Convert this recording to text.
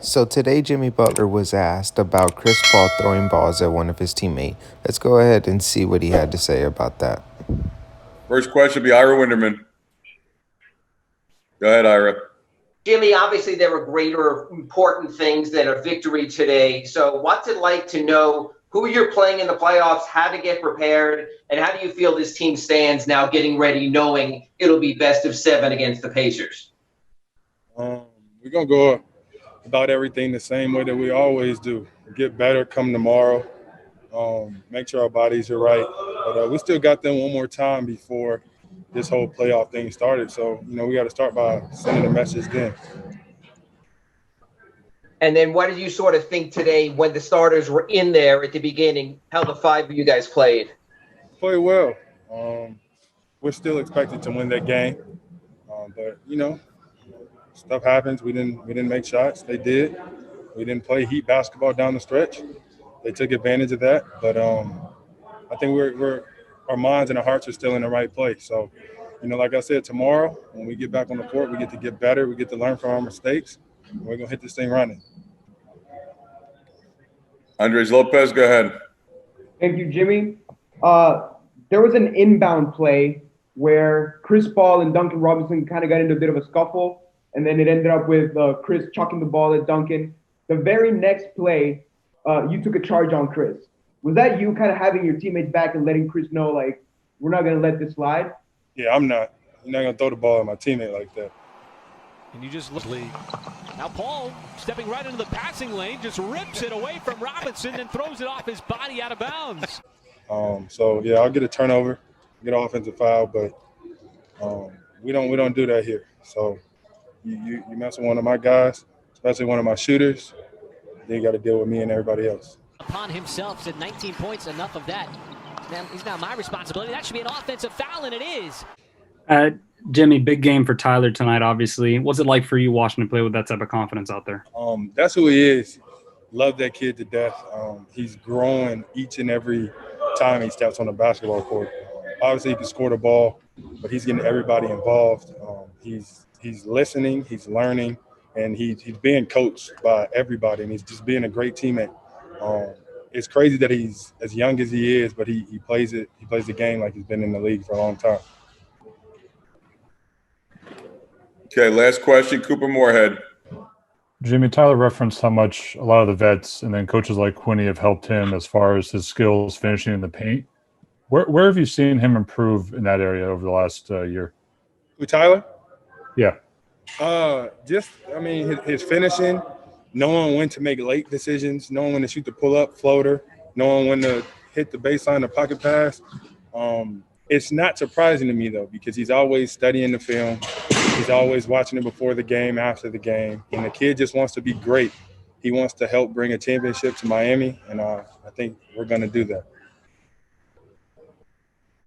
So today, Jimmy Butler was asked about Chris Paul throwing balls at one of his teammates. Let's go ahead and see what he had to say about that. First question will be Ira Winderman. Go ahead, Ira. Jimmy, obviously there were greater important things than a victory today. So what's it like to know who you're playing in the playoffs, how to get prepared, and how do you feel this team stands now getting ready, knowing it'll be best of 7 against the Pacers? We're going to go about everything the same way that we always do. Get better come tomorrow. Make sure our bodies are right. But we still got them one more time before this whole playoff thing started. So, we got to start by sending a message then. And then what did you sort of think today when the starters were in there at the beginning, how the 5 of you guys played? Played well. We're still expected to win that game. But, stuff happens. We didn't make shots. They did. We didn't play heat basketball down the stretch. They took advantage of that. But I think our minds and our hearts are still in the right place. So, like I said, tomorrow when we get back on the court, we get to get better. We get to learn from our mistakes. And we're going to hit this thing running. Andres Lopez, go ahead. Thank you, Jimmy. There was an inbound play where Chris Paul and Duncan Robinson kind of got into a bit of a scuffle, and then it ended up with Chris chucking the ball at Duncan. The very next play, you took a charge on Chris. Was that you kind of having your teammates back and letting Chris know, like, we're not going to let this slide? Yeah, I'm not. You're not going to throw the ball at my teammate like that. And you just look. Now Paul stepping right into the passing lane, just rips it away from Robinson and throws it off his body out of bounds. I'll get a turnover, get an offensive foul, but we don't do that here. So you mess with one of my guys, especially one of my shooters, then you got to deal with me and everybody else. Upon himself, said 19 points, enough of that. He's now my responsibility. That should be an offensive foul, and it is. Jimmy, big game for Tyler tonight, obviously. What's it like for you watching him play with that type of confidence out there? That's who he is. Love that kid to death. He's growing each and every time he steps on the basketball court. Obviously, he can score the ball, but he's getting everybody involved. He's listening, he's learning, and he's being coached by everybody, and he's just being a great teammate. It's crazy that he's as young as he is, but he plays it. He plays the game like he's been in the league for a long time. Okay, last question, Cooper Moorhead. Jimmy, Tyler referenced how much a lot of the vets and then coaches like Quinny have helped him as far as his skills finishing in the paint. Where have you seen him improve in that area over the last year? Who, Tyler? Yeah. His finishing, knowing when to make late decisions, knowing when to shoot the pull-up floater, knowing when to hit the baseline, the pocket pass. It's not surprising to me, though, because he's always studying the film. He's always watching it before the game, after the game. And the kid just wants to be great. He wants to help bring a championship to Miami, and I think we're going to do that.